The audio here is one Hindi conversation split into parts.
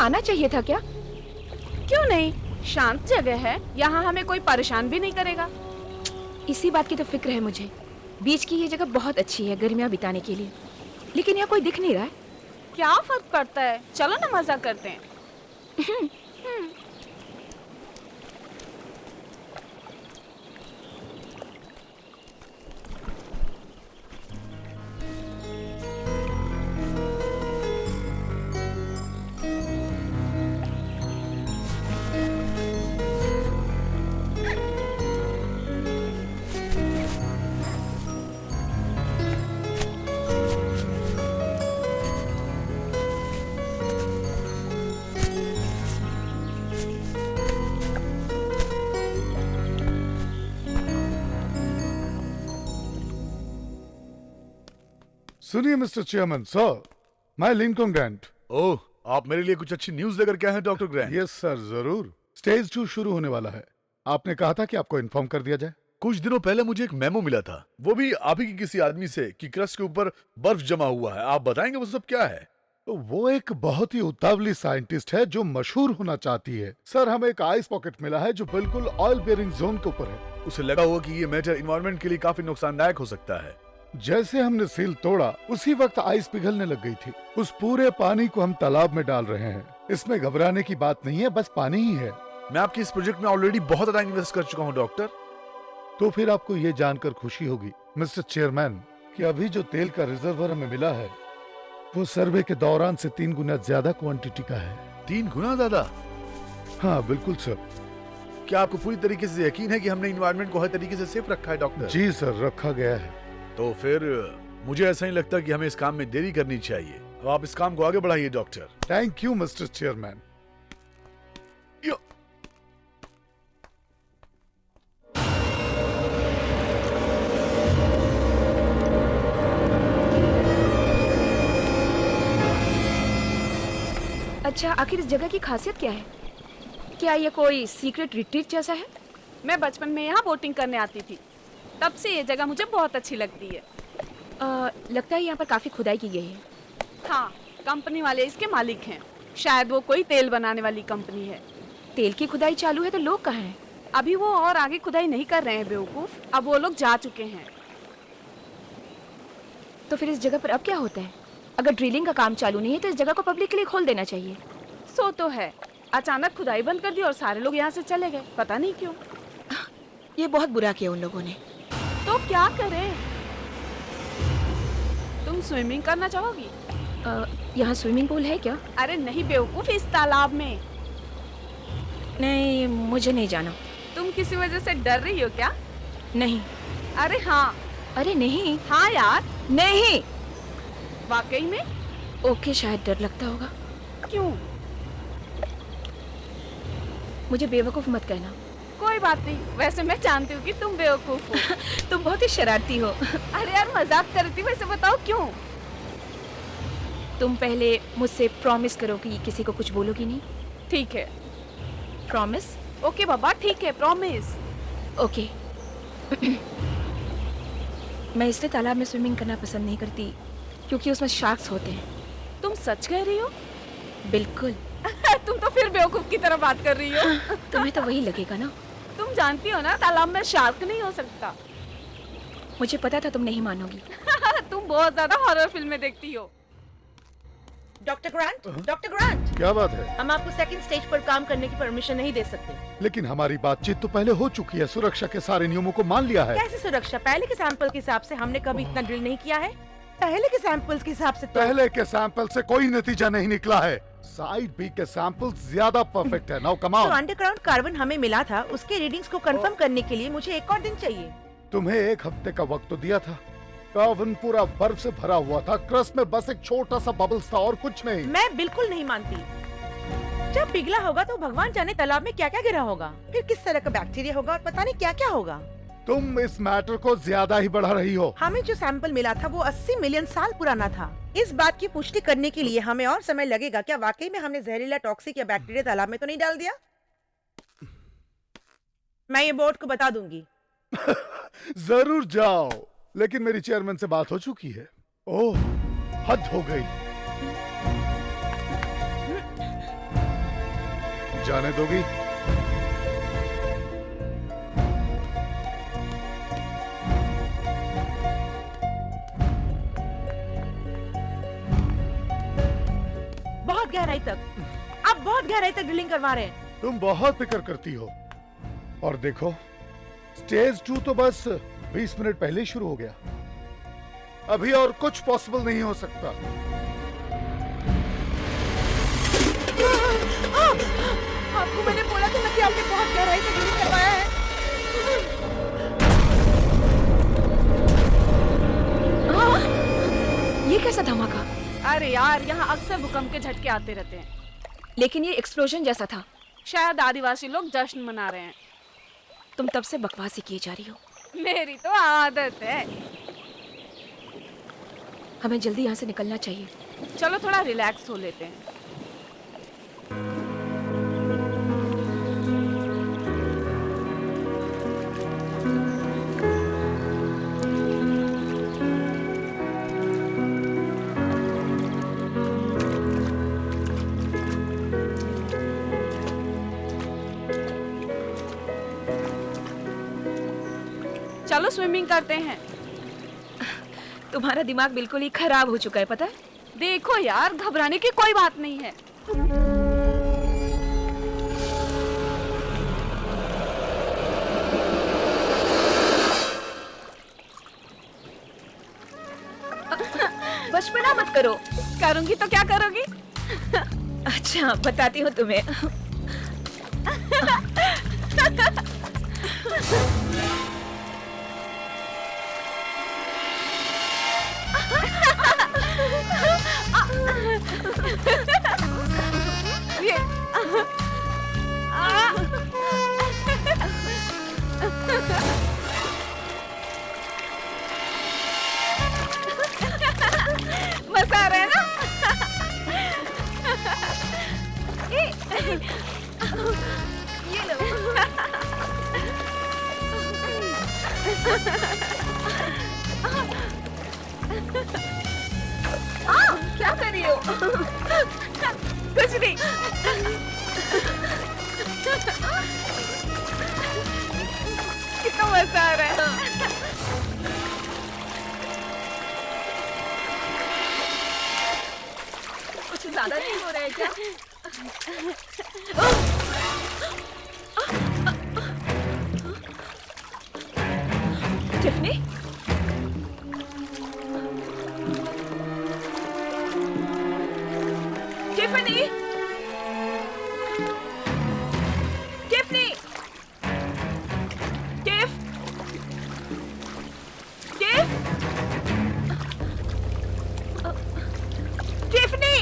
आना चाहिए था क्या? क्यों नहीं, शांत जगह है, यहाँ हमें कोई परेशान भी नहीं करेगा। इसी बात की तो फिक्र है मुझे। बीच की ये जगह बहुत अच्छी है गर्मियाँ बिताने के लिए, लेकिन यहाँ कोई दिख नहीं रहा है। क्या फर्क पड़ता है, चलो ना मजा करते हैं। सुनिए मिस्टर चेयरमैन सर, मैं लिंकन ग्रांट। ओह, आप मेरे लिए कुछ अच्छी न्यूज लेकर के आए हैं डॉक्टर ग्रैंट? यस सर, जरूर। स्टेज 2 शुरू होने वाला है। आपने कहा था कि आपको इन्फॉर्म कर दिया जाए। कुछ दिनों पहले मुझे एक मेमो मिला था, वो भी आप ही की किसी आदमी से, कि क्रस्ट के ऊपर बर्फ जमा हुआ है। आप बताएंगे वो सब क्या है? तो वो एक बहुत ही उतावली साइंटिस्ट है जो मशहूर होना चाहती है। सर, हमें एक आइस पॉकेट मिला है जो बिल्कुल ऑयल बेयरिंग जोन के ऊपर है। उसे लगा हुआ कि ये मैटर इन्वायरमेंट के लिए काफी नुकसानदायक हो सकता है। जैसे हमने सील तोड़ा उसी वक्त आइस पिघलने लग गई थी। उस पूरे पानी को हम तालाब में डाल रहे हैं। इसमें घबराने की बात नहीं है, बस पानी ही है। मैं आपके इस प्रोजेक्ट में ऑलरेडी बहुत ज्यादा इन्वेस्ट कर चुका हूँ डॉक्टर। तो फिर आपको ये जानकर खुशी होगी मिस्टर चेयरमैन कि अभी जो तेल का रिजर्वर हमें मिला है वो सर्वे के दौरान से 3 गुना ज्यादा क्वांटिटी का है। 3 गुना ज्यादा? हाँ बिल्कुल सर। क्या आपको पूरी तरीके से यकीन है कि हमने इन्वायरमेंट को हर तरीके से सेफ रखा है डॉक्टर? जी सर, रखा गया है। तो फिर मुझे ऐसा नहीं लगता कि हमें इस काम में देरी करनी चाहिए। अब आप इस काम को आगे बढ़ाइए doctor. Thank you mister chairman. अच्छा, आखिर इस जगह की खासियत क्या है? क्या ये कोई सीक्रेट रिट्रीट जैसा है? मैं बचपन में यहाँ बोटिंग करने आती थी, तब से ये जगह मुझे बहुत अच्छी लगती है। लगता है यहाँ पर काफी खुदाई की गई है। हाँ, कंपनी वाले इसके मालिक हैं। शायद वो कोई तेल बनाने वाली कंपनी है। तेल की खुदाई चालू है तो लोग कहाँ हैं? अभी वो और आगे खुदाई नहीं कर रहे हैं बेवकूफ, अब वो लोग जा चुके हैं। तो फिर इस जगह पर अब क्या होता है? अगर ड्रिलिंग का काम चालू नहीं है तो इस जगह को पब्लिक के लिए खोल देना चाहिए। सो तो है, अचानक खुदाई बंद कर दी और सारे लोग यहाँ से चले गए, पता नहीं क्यों। ये बहुत बुरा किया उन लोगों ने। तो क्या करें? तुम स्विमिंग करना चाहोगी? यहाँ स्विमिंग पूल है क्या? अरे नहीं बेवकूफ, इस तालाब में। नहीं, मुझे नहीं जाना। तुम किसी वजह से डर रही हो क्या? नहीं। अरे हाँ। अरे नहीं। हाँ यार। नहीं। वाकई में? ओके, शायद डर लगता होगा। क्यों? मुझे बेवकूफ मत कहना। कोई बात नहीं, वैसे मैं जानती हूँ कि तुम बेवकूफ हो। तुम बहुत ही शरारती हो। अरे यार मजाक कर रही थी, वैसे बताओ क्यों? तुम पहले मुझसे प्रॉमिस करो कि किसी को कुछ बोलोगी नहीं। ठीक है। प्रॉमिस? ओके बाबा, ठीक है, प्रॉमिस। ओके। मैं इसलिए तालाब में स्विमिंग करना पसंद नहीं करती क्योंकि उसमें शार्क्स होते हैं। तुम सच कह रही हो? बिल्कुल। तुम तो फिर बेवकूफ की तरह बात कर रही हो। तुम्हें तो वही लगेगा ना। तुम जानती हो ना तालाब में शार्क नहीं हो सकता। मुझे पता था तुम नहीं मानोगी। तुम बहुत ज्यादा हॉरर फिल्में देखती हो। डॉक्टर ग्रांट, डॉक्टर ग्रांट, क्या बात है? हम आपको सेकंड स्टेज पर काम करने की परमिशन नहीं दे सकते। लेकिन हमारी बातचीत तो पहले हो चुकी है। सुरक्षा के सारे नियमों को मान लिया है। कैसे सुरक्षा? पहले के सैंपल के हिसाब से हमने कभी इतना ड्रिल नहीं किया है। पहले के सैंपल्स के हिसाब से पहले के सैंपल से कोई नतीजा नहीं निकला है। साइड बी के सैंपल ज्यादा परफेक्ट है। Now come on. जो अंडरग्राउंड कार्बन हमें मिला था उसके रीडिंग्स को कंफर्म करने के लिए मुझे एक और दिन चाहिए। तुम्हें 1 हफ्ते का वक्त तो दिया था। कार्बन पूरा बर्फ से भरा हुआ था। क्रस्ट में बस एक छोटा सा बबल्स था और कुछ नहीं। मैं बिल्कुल नहीं मानती। जब पिघला होगा तो भगवान जाने तालाब में क्या क्या गिरा होगा, फिर किस तरह का बैक्टीरिया होगा और पता नहीं क्या क्या होगा। तुम इस मैटर को ज्यादा ही बढ़ा रही हो। हमें जो सैंपल मिला था वो 80 मिलियन साल पुराना था। इस बात की पुष्टि करने के लिए हमें और समय लगेगा। क्या वाकई में हमने जहरीला टॉक्सिक या बैक्टीरिया तालाब में तो नहीं डाल दिया? मैं ये बोर्ड को बता दूंगी। जरूर जाओ, लेकिन मेरी चेयरमैन से बात हो चुकी है। ओह, हद हो गई। जाने दोगी? बहुत गहराई तक, आप बहुत गहराई तक ड्रिलिंग करवा रहे हैं। तुम बहुत फिक्र करती हो। और देखो, स्टेज 2 तो बस 20 मिनट पहले ही शुरू हो गया। अभी और कुछ पॉसिबल नहीं हो सकता। आपको मैंने बोला था ना कि आपने बहुत गहराई तक ड्रिलिंग करवाया है। ये कैसा धमाका? अरे यार, यहाँ अक्सर भूकंप के झटके आते रहते हैं। लेकिन ये एक्सप्लोजन जैसा था। शायद आदिवासी लोग जश्न मना रहे हैं। तुम तब से बकवासी किए जा रही हो। मेरी तो आदत है। हमें जल्दी यहाँ से निकलना चाहिए। चलो थोड़ा रिलैक्स हो लेते हैं। चलो स्विमिंग करते हैं। तुम्हारा दिमाग बिल्कुल ही खराब हो चुका है, पता है? देखो यार, घबराने की कोई बात नहीं है। बचपना मत करो। करूंगी तो क्या करोगी? अच्छा, बताती हूँ तुम्हें। ये मजा आ रहा है ना? ये लो। क्या कर रही हो? कुछ नहीं। कितना मजा आ रहा है। कुछ ज्यादा नहीं हो रहा है क्या? Tiffany? Tiffany? Tiffany? Tiff? Tiff? Tiffany?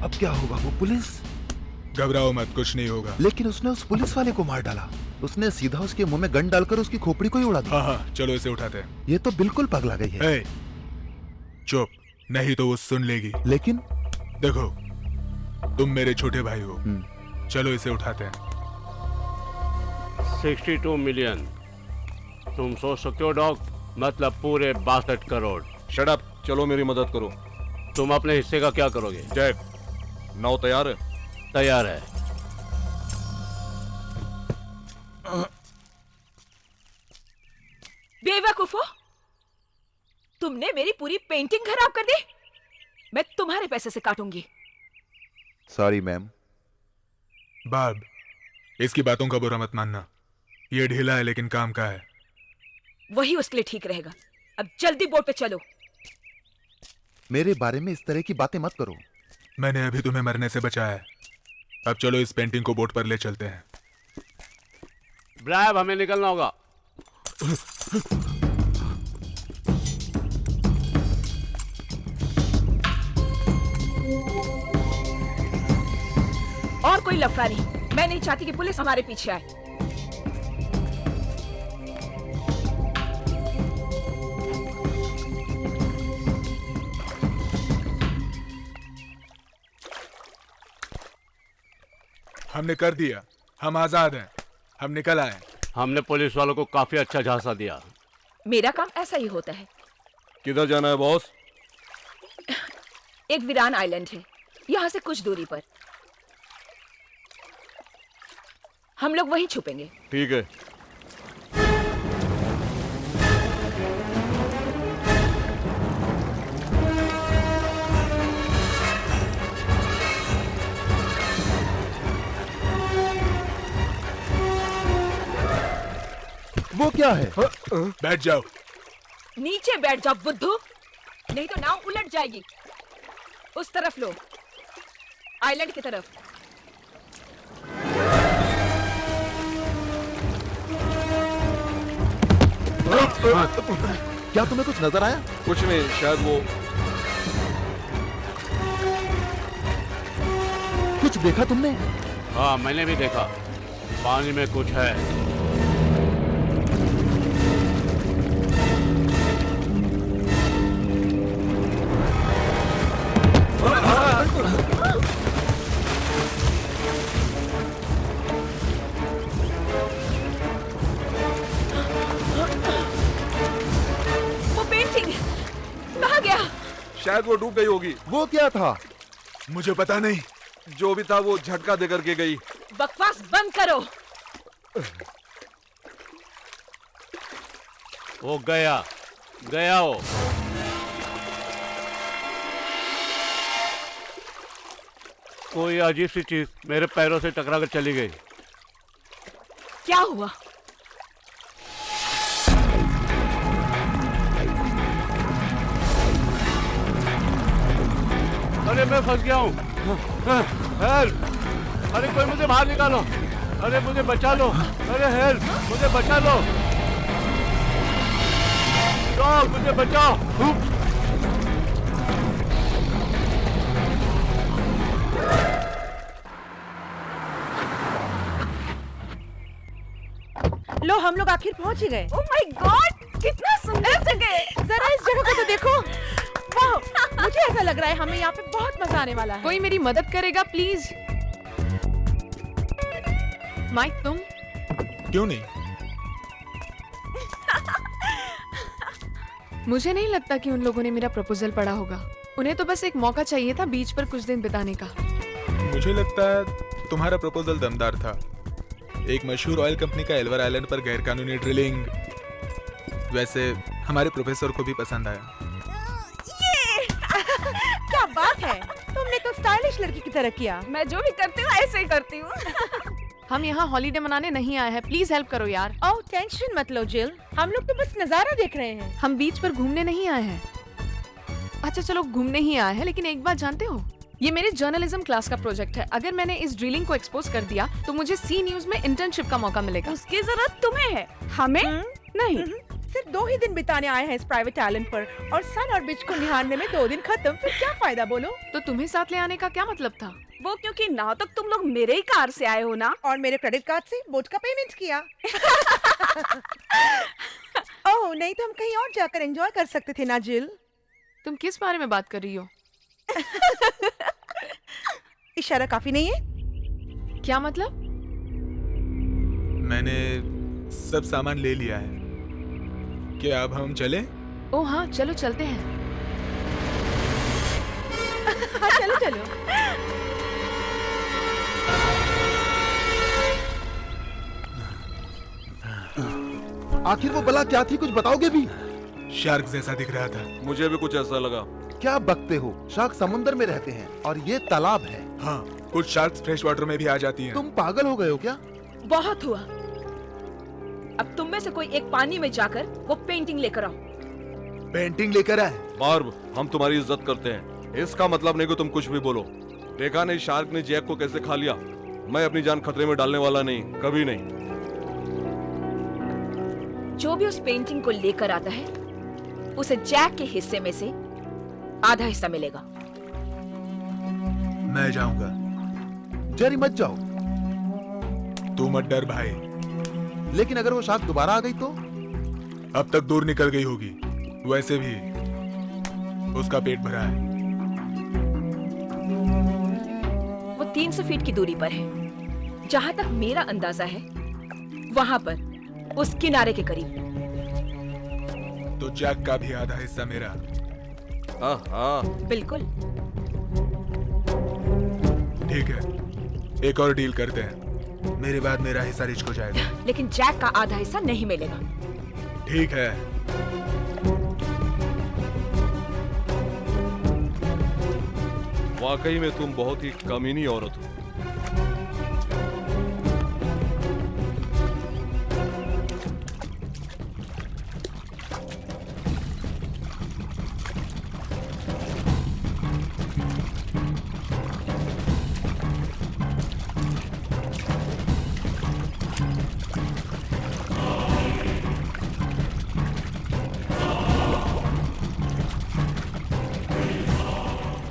अब क्या होगा? वो पुलिस? घबराओ मत, कुछ नहीं होगा। लेकिन उसने उस पुलिस वाले को मार डाला। उसने सीधा उसके मुंह में गन डालकर उसकी खोपड़ी को ही उड़ा दिया। हाँ हाँ, चलो इसे उठाते हैं। ये तो बिल्कुल पगला गई है। ए, चुप, नहीं तो वो सुन लेगी। लेकिन देखो, तुम मेरे छोटे भाई हो, चलो इसे उठाते हैं। 62 मिलियन। तुम सोच सकते हो डॉग, मतलब पूरे 62 करोड़। शट अप, चलो मेरी मदद करो। तुम अपने हिस्से का क्या करोगे? जैक, नाव तैयार है? तैयार है। बेवकूफो, तुमने मेरी पूरी पेंटिंग खराब कर दी। मैं तुम्हारे पैसे से काटूंगी। Sorry ma'am. बाब, इसकी बातों का बुरा मत मानना। ये ढीला है लेकिन काम का है। वही उसके लिए ठीक रहेगा। अब जल्दी बोट पे चलो। मेरे बारे में इस तरह की बातें मत करो। मैंने अभी तुम्हें मरने से बचाया है। अब चलो इस पेंटिंग को बोट पर ले चलते हैं। ब्रायब, हमें निकलना होगा। और कोई लफड़ा नहीं। मैं नहीं चाहती कि पुलिस हमारे पीछे आए। हमने कर दिया, हम आजाद हैं, हम निकल आए। हमने पुलिस वालों को काफी अच्छा झांसा दिया। मेरा काम ऐसा ही होता है। किधर जाना है बॉस? एक वीरान आइलैंड है, यहाँ से कुछ दूरी पर। हम लोग वहीं छुपेंगे। ठीक है। वो क्या है? बैठ जाओ। नीचे बैठ जाओ बुद्धू, नहीं तो नाव उलट जाएगी। उस तरफ लो, आइलैंड की तरफ। क्या तुम्हें कुछ नजर आया? कुछ नहीं, शायद वो कुछ देखा तुमने? हाँ, मैंने भी देखा। पानी में कुछ है। वो पेंटिंग कहाँ गया? शायद वो डूब गई होगी। वो क्या था? मुझे पता नहीं। जो भी था वो झटका देकर के गई। बकवास बंद करो। वो गया वो। कोई अजीब सी चीज मेरे पैरों से टकरा कर चली गई। क्या हुआ? अरे मैं फंस गया हूँ। हेल्प! अरे कोई मुझे बाहर निकालो। अरे मुझे बचा लो। अरे हेल्प! मुझे बचा लो। डॉग, मुझे बचाओ। लो, हम लोग आखिर पहुंच ही गए। ओह माय गॉड, कितना सुंदर जगह है। जरा इस जगह को तो देखो। वाह, मुझे ऐसा लग रहा है हमें यहाँ पे बहुत मजा आने वाला है। कोई मेरी मदद करेगा प्लीज? माइक, तुम? क्यों नहीं? मुझे नहीं लगता कि उन लोगों ने मेरा प्रपोजल पढ़ा होगा। उन्हें तो बस एक मौका चाहिए था बीच पर कुछ दिन बिताने का। मुझे लगता है तुम्हारा प्रपोजल दमदार था। एक मशहूर ऑयल कंपनी का एल्वर आइलैंड पर गैरकानूनी ड्रिलिंग, वैसे हमारे प्रोफेसर को भी पसंद आया। क्या बात है, तुमने तो स्टाइलिश लड़की की तरह किया। मैं जो भी करती हूँ ऐसे ही करती हूँ। हम यहाँ हॉलीडे मनाने नहीं आए हैं, प्लीज हेल्प करो यार। ओह, टेंशन मत लो जिल, हम लोग तो बस नजारा देख रहे हैं। हम बीच पर घूमने नहीं आए हैं। अच्छा चलो, घूमने ही आए हैं, लेकिन एक बात जानते हो, ये मेरे जर्नलिज्म क्लास का प्रोजेक्ट है। अगर मैंने इस ड्रिलिंग को एक्सपोज कर दिया तो मुझे सी न्यूज में इंटर्नशिप का मौका मिलेगा। उसकी जरूरत तुम्हें है, हमें नहीं। सिर्फ 2 ही दिन बिताने आए हैं इस प्राइवेट आइलैंड पर और सन और बीच को निहारने में 2 दिन खत्म। फिर क्या फायदा बोलो? तो तुम्हें साथ ले आने का क्या मतलब था? वो क्योंकि नाव तक तुम लोग मेरे ही कार से आए हो ना। और मेरे क्रेडिट कार्ड से बोट का पेमेंट किया। ओह नहीं तो हम कहीं और जाकर एंजॉय कर सकते थे ना जिल। तुम किस बारे में बात कर रही हो? इशारा काफी नहीं है? क्या मतलब? मैंने सब सामान ले लिया है। क्या अब हम चले? ओ हाँ, चलो चलते हैं। हाँ चलो चलो। आखिर वो बला क्या थी, कुछ बताओगे भी? शार्क जैसा दिख रहा था। मुझे भी कुछ ऐसा लगा। क्या बकते हो, शार्क समुद्र में रहते हैं और ये तालाब है। हाँ, कुछ शार्क्स फ्रेश वाटर में भी आ जाती हैं। तुम पागल हो गए हो क्या? बहुत हुआ। अब तुम में से कोई एक पानी में जाकर वो पेंटिंग लेकर आओ। पेंटिंग लेकर आए? बार्ब, हम तुम्हारी इज्जत करते हैं, इसका मतलब नहीं कि तुम कुछ भी बोलो। देखा नहीं शार्क ने जैक को कैसे खा लिया। मैं अपनी जान खतरे में डालने वाला नहीं, कभी नहीं। जो भी उस पेंटिंग को लेकर आता है उसे जैक के हिस्से में से आधा हिस्सा मिलेगा। मैं जाऊंगा। जेरी मत जाओ। तू मत डर भाई। लेकिन अगर वो शार्क दोबारा आ गई तो? अब तक दूर निकल गई होगी। वैसे भी उसका पेट भरा है। वो 300 फीट की दूरी पर है। जहां तक मेरा अंदाजा है वहां पर उस किनारे के करीब। तो जैक का भी आधा हिस्सा मेरा। बिल्कुल। ठीक है, एक और डील करते हैं। मेरे बाद मेरा हिस्सा रिच को जाएगा। लेकिन जैक का आधा हिस्सा नहीं मिलेगा। ठीक है। वाकई में तुम बहुत ही कमीनी औरत हो।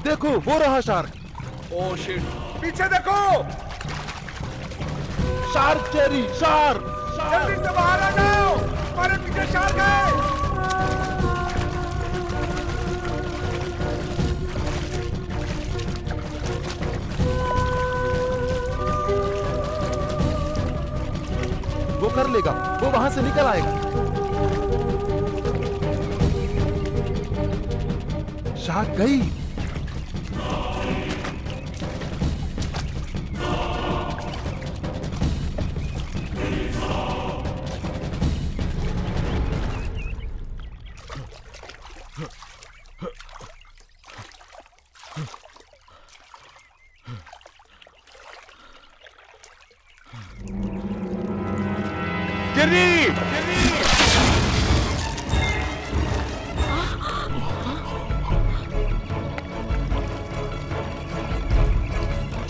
देखो वो रहा शार्क। Oh shit. पीछे देखो। Shark Jerry, shark. जल्दी से बाहर आ जाओ, हमारे पीछे शार्क है। वो कर लेगा, वो वहां से निकल आएगा। शार्क गई।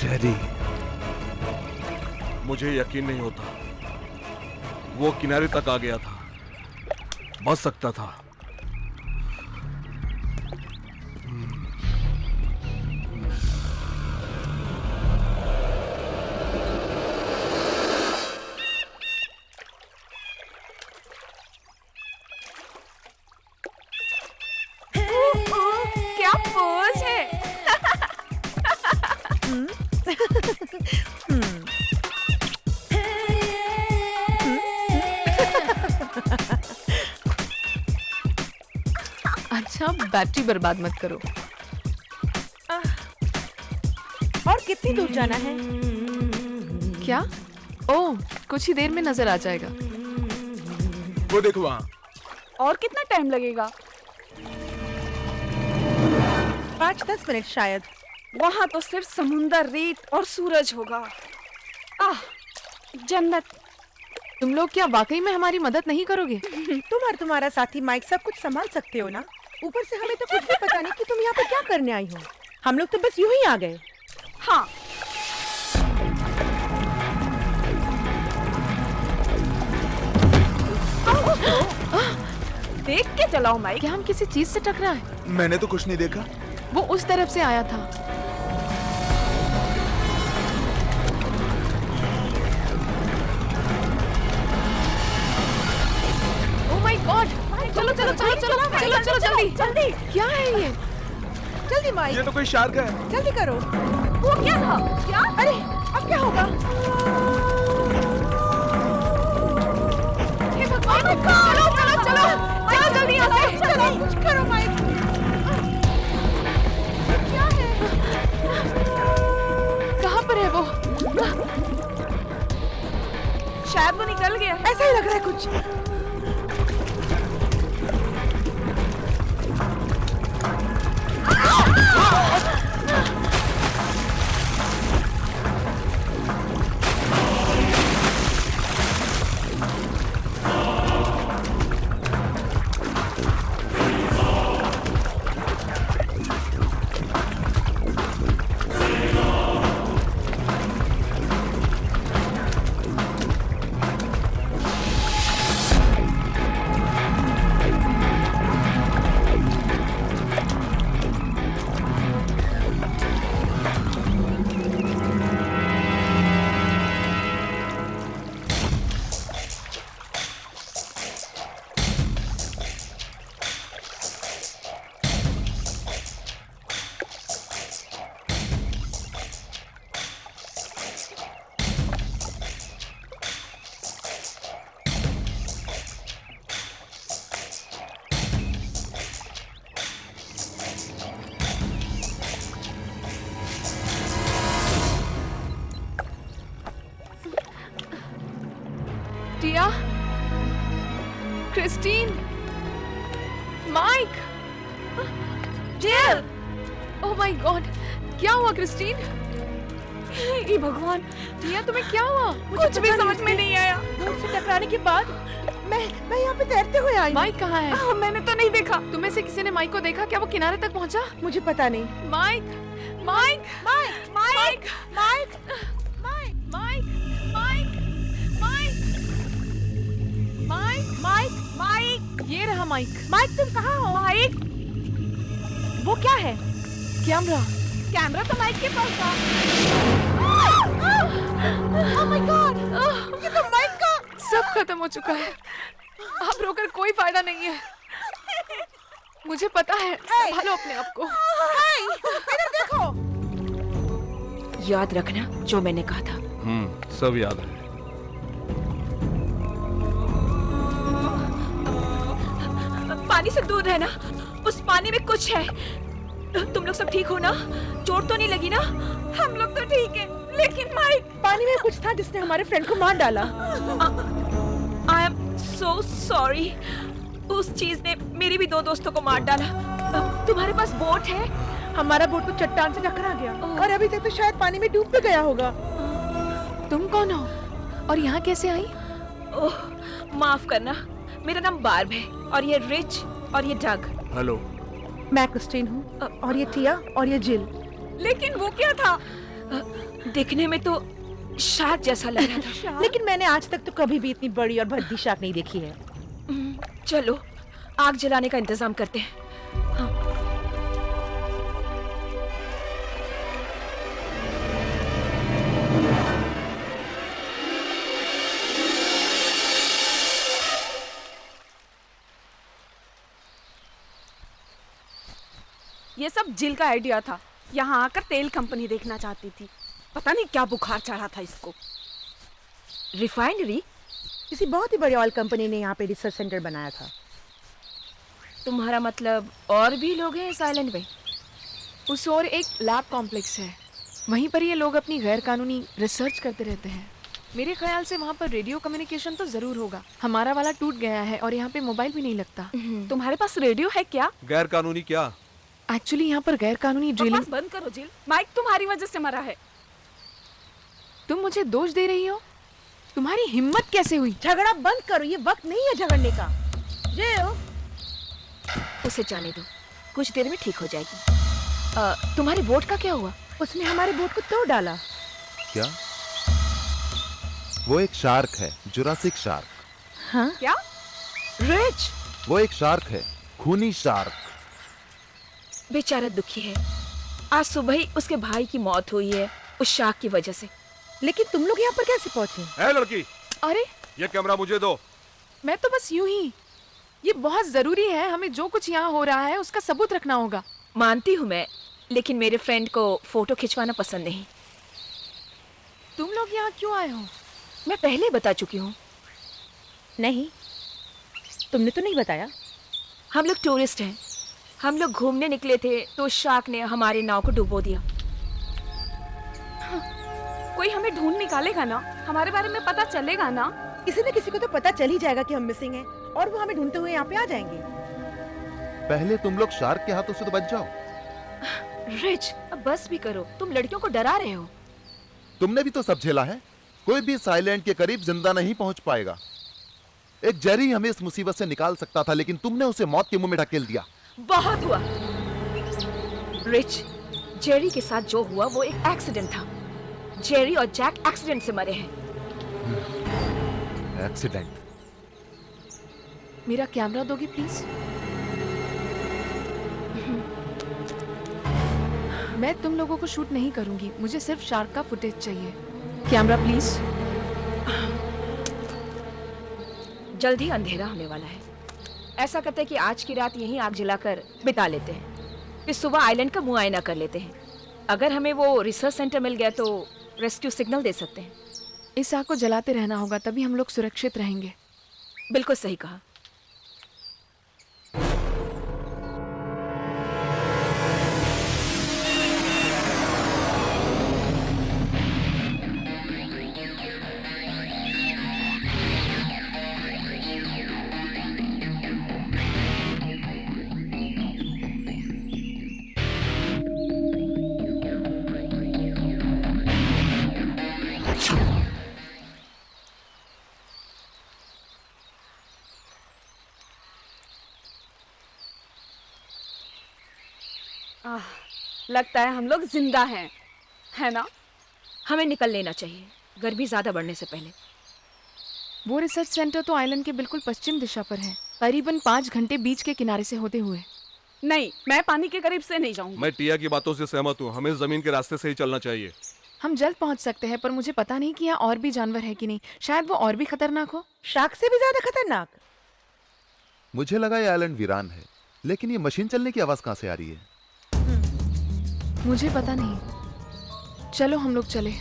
जेरी, मुझे यकीन नहीं होता वो किनारे तक आ गया था। बच सकता था। क्या पोज है। अच्छा, बैटरी बर्बाद मत करो। और कितनी दूर जाना है? क्या? ओह, कुछ ही देर में नजर आ जाएगा। वो देखो वहाँ। और कितना टाइम लगेगा? 5-10 मिनट शायद। वहां तो सिर्फ समुंदर, रेत और सूरज होगा। आह, जन्नत। तुम लोग क्या वाकई में हमारी मदद नहीं करोगे? तुम और तुम्हारा साथी माइक सब कुछ संभाल सकते हो ना? ऊपर से हमें तो कुछ भी पता नहीं कि तुम यहाँ पर क्या करने आई हो। हम लोग तो बस यूं ही आ गए। हाँ, देख के चलाओ माइक। क्या हम किसी चीज से टकराए? मैंने तो कुछ नहीं देखा। वो उस तरफ से आया था। Oh my God! चलो चलो चलो चलो चलो चलो जल्दी जल्दी क्या है ये? जल्दी माइक, ये तो कोई शार्क है। जल्दी करो। वो क्या था? क्या? अरे अब क्या होगा? हे भगवान! चलो चलो चलो चलो जल्दी यहाँ से। चलो कुछ करो माइक। क्या है? कहाँ पर है वो? शायद वो निकल गया। ऐसा ही लग रहा है कुछ। टिया, क्रिस्टीन, माइक, जिल! Oh my God! क्या हुआ क्रिस्टीन? ये भगवान, टिया तुम्हें क्या हुआ? कुछ भी समझ में नहीं आया। बोट से टकराने के बाद मैं यहाँ पे तैरते हुए आई। माइक कहाँ है? मैंने तो नहीं देखा। तुम्हें से किसी ने माइक को देखा? क्या वो किनारे तक पहुँचा? मुझे पता नहीं। Mic, mic, mic mic, mic mic, mic, mic, mic, mic, mic mic, ये रहा माइक। माइक तुम कहाँ हो? माइक, वो क्या है? कैमरा। कैमरा तो माइक के पास था। Oh my God! ये तो माइक का। सब खत्म हो चुका है। अब रोकर कोई फायदा नहीं है। मुझे पता है। संभालो अपने आप को। इधर देखो। याद रखना जो मैंने कहा था। सब याद है। पानी से दूर रहना। उस पानी में कुछ है। तुम लोग सब ठीक हो ना? चोट तो नहीं लगी ना? हम लोग तो ठीक है, लेकिन माइक, पानी में कुछ था जिसने हमारे फ्रेंड को मार डाला। I am so sorry. उस चीज ने मेरी भी 2 दोस्तों को मार डाला। तुम्हारे पास बोट है? हमारा बोट तो चट्टान से टकरा गया और अभी तक तो शायद पानी में डूब भी गया होगा। तुम कौन हो और यहाँ कैसे आई? ओह, माफ करना, मेरा नाम बार्ब है और ये रिच और ये डग। हेलो। मैं क्रिस्टीन हूँ और ये टिया और ये जिल। लेकिन वो क्या था? दिखने में तो शार्क जैसा लग रहा था। लेकिन मैंने आज तक तो कभी भी इतनी बड़ी और भद्दी शार्क नहीं देखी है। चलो आग जलाने का इंतजाम करते हैं। ये सब जिल का आइडिया था। यहाँ आकर तेल कंपनी देखना चाहती थी। पता नहीं क्या बुखार चढ़ा था इसको। रिफाइनरी? किसी बहुत ही बड़ी ऑयल कंपनी ने यहाँ पे रिसर्च सेंटर बनाया था। तुम्हारा मतलब और भी लोग हैं इस आइलैंड में? उस और एक लैब कॉम्प्लेक्स है, वहीं पर ये लोग अपनी गैर कानूनी रिसर्च करते रहते हैं। मेरे ख्याल से वहाँ पर रेडियो कम्युनिकेशन तो जरूर होगा। हमारा वाला टूट गया है और यहाँ पे मोबाइल भी नहीं लगता। तुम्हारे पास रेडियो है क्या? गैर कानूनी क्या? एक्चुअली यहाँ पर गैर कानूनी ड्रिलिंग। बकवास बंद करो जिल। माइक तुम्हारी वजह से मरा है। तुम मुझे दोष दे रही हो? तुम्हारी हिम्मत कैसे हुई? झगड़ा बंद करो, ये वक्त नहीं है झगड़ने का। जिल, उसे जाने दो, कुछ देर में ठीक हो जाएगी। तुम्हारी बोट का क्या हुआ? उसने हमारे बोट को तोड़ डाला। क्या? वो एक शार्क है, जुरासिक शार्क। हाँ? क्या? रिच, वो एक शार्क है, खूनी शार्क। बेचारा दुखी है। आज सुबह ही उसके भाई की मौत हुई है उस शार्क की वजह से। लेकिन तुम लोग यहाँ पर कैसे पहुँचे? है लड़की, अरे ये कैमरा मुझे दो। मैं तो बस यूं ही, ये बहुत जरूरी है, हमें जो कुछ यहाँ हो रहा है उसका सबूत रखना होगा। मानती हूँ मैं, लेकिन मेरे फ्रेंड को फोटो खिंचवाना पसंद नहीं। तुम लोग यहाँ क्यों आए हो? मैं पहले बता चुकी हूँ। नहीं, तुमने तो नहीं बताया। हम लोग टूरिस्ट हैं। हम लोग घूमने निकले थे तो शार्क ने हमारे नाव को डुबो दिया। कोई हमें ढूंढ निकालेगा ना, हमारे बारे में पता चलेगा ना। किसी न किसी को तो पता चल ही जाएगा कि हम मिसिंग हैं और वो हमें ढूंढते हुए यहाँ पे आ जाएंगे। पहले तुम लोग शार्क के हाथों से तो बच जाओ। रिच, अब बस भी करो, तुम लड़कियों को डरा रहे हो। तुमने भी तो सब झेला है। कोई भी इस आइलैंड के करीब जिंदा नहीं पहुंच पाएगा। एक जेरी हमें इस मुसीबत से निकाल सकता था, लेकिन तुमने उसे मौत के मुंह में ढकेल दिया। बहुत हुआ। रिच, जेरी के साथ जो हुआ वो एक एक्सीडेंट था। जेरी और जैक एक्सीडेंट से मरे हैं। एक्सीडेंट? मेरा कैमरा दोगे प्लीज? मैं तुम लोगों को शूट नहीं करूंगी, मुझे सिर्फ शार्क का फुटेज चाहिए। Camera please. जल्द ही अंधेरा होने वाला है। ऐसा करते हैं कि आज की रात यहीं आग जलाकर बिता लेते हैं, फिर सुबह आइलैंड का मुआयना कर लेते हैं। अगर हमें वो रिसर्च सेंटर मिल गया तो रेस्क्यू सिग्नल दे सकते हैं। इस आग को जलाते रहना होगा, तभी हम लोग सुरक्षित रहेंगे। बिल्कुल सही कहा। लगता है हम लोग जिंदा हैं, है ना? हमें निकल लेना चाहिए, गर्मी ज्यादा बढ़ने से पहले। वो रिसर्च सेंटर तो आइलैंड के बिल्कुल पश्चिम दिशा पर है, करीबन 5 घंटे बीच के किनारे से होते हुए। नहीं, मैं पानी के करीब से नहीं जाऊंगी। मैं टिया की बातों से सहमत हूँ। हमें जमीन के रास्ते से ही चलना चाहिए। हम जल्द पहुंच सकते हैं, पर मुझे पता नहीं कि यहाँ और भी जानवर है कि नहीं। शायद वो और भी खतरनाक हो। शार्क से भी ज्यादा खतरनाक? मुझे लगा ये आइलैंड वीरान है, लेकिन ये मशीन चलने की आवाज कहाँ से आ रही है? मुझे पता नहीं। चलो हम लोग चले।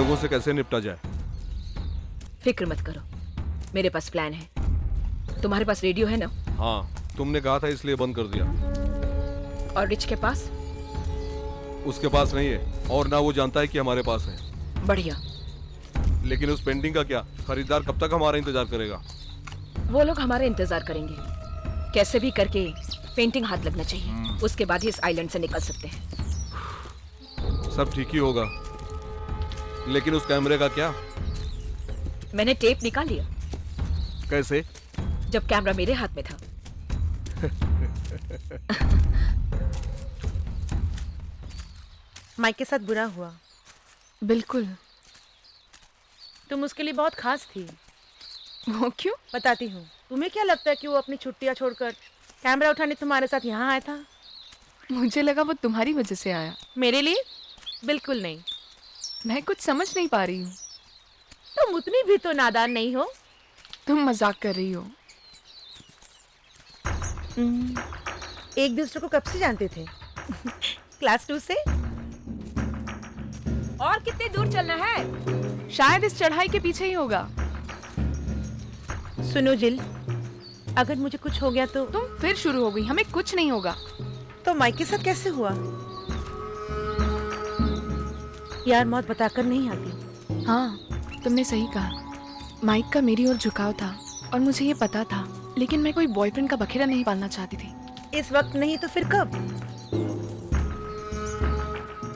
लोगों से कैसे निपटा जाए? फिक्र मत करो, मेरे पास प्लान है। तुम्हारे पास रेडियो है ना? हाँ, तुमने कहा था इसलिए बंद कर दिया। और रिच के पास? उसके पास नहीं है और ना वो जानता है कि हमारे पास है। बढ़िया। लेकिन उस पेंटिंग का क्या? खरीदार कब तक हमारा इंतजार करेगा? वो लोग हमारा इंतजार करेंगे। कैसे भी करके पेंटिंग हाथ लगना चाहिए, उसके बाद ही इस आइलैंड से निकल सकते हैं। सब ठीक ही होगा, लेकिन उस कैमरे का क्या? मैंने टेप निकाल लिया। कैसे? जब कैमरा मेरे हाथ में था। माइक के साथ बुरा हुआ। बिल्कुल। तुम उसके लिए बहुत खास थी। वो क्यों? बताती हूँ। तुम्हें क्या लगता है कि वो अपनी छुट्टियां छोड़कर कैमरा उठाने तुम्हारे साथ यहाँ आया था? मुझे लगा वो तुम्हारी वजह से आया। मेरे लिए? बिल्कुल नहीं। मैं कुछ समझ नहीं पा रही हूँ। तुम उतनी भी तो नादान नहीं हो। तुम मजाक कर रही हो। एक दूसरे को कब से जानते थे? क्लास 2 से? और कितने दूर चलना है? शायद इस चढ़ाई के पीछे ही होगा। सुनो जिल, अगर मुझे कुछ हो गया तो? तुम फिर शुरू हो गई। हमें कुछ नहीं होगा। तो माइक के साथ कैसे हुआ? यार, मौत बताकर नहीं आती। हाँ, तुमने सही कहा। माइक का मेरी ओर झुकाव था और मुझे ये पता था, लेकिन मैं कोई बॉयफ्रेंड का बखेड़ा नहीं पालना चाहती थी। इस वक्त नहीं तो फिर कब?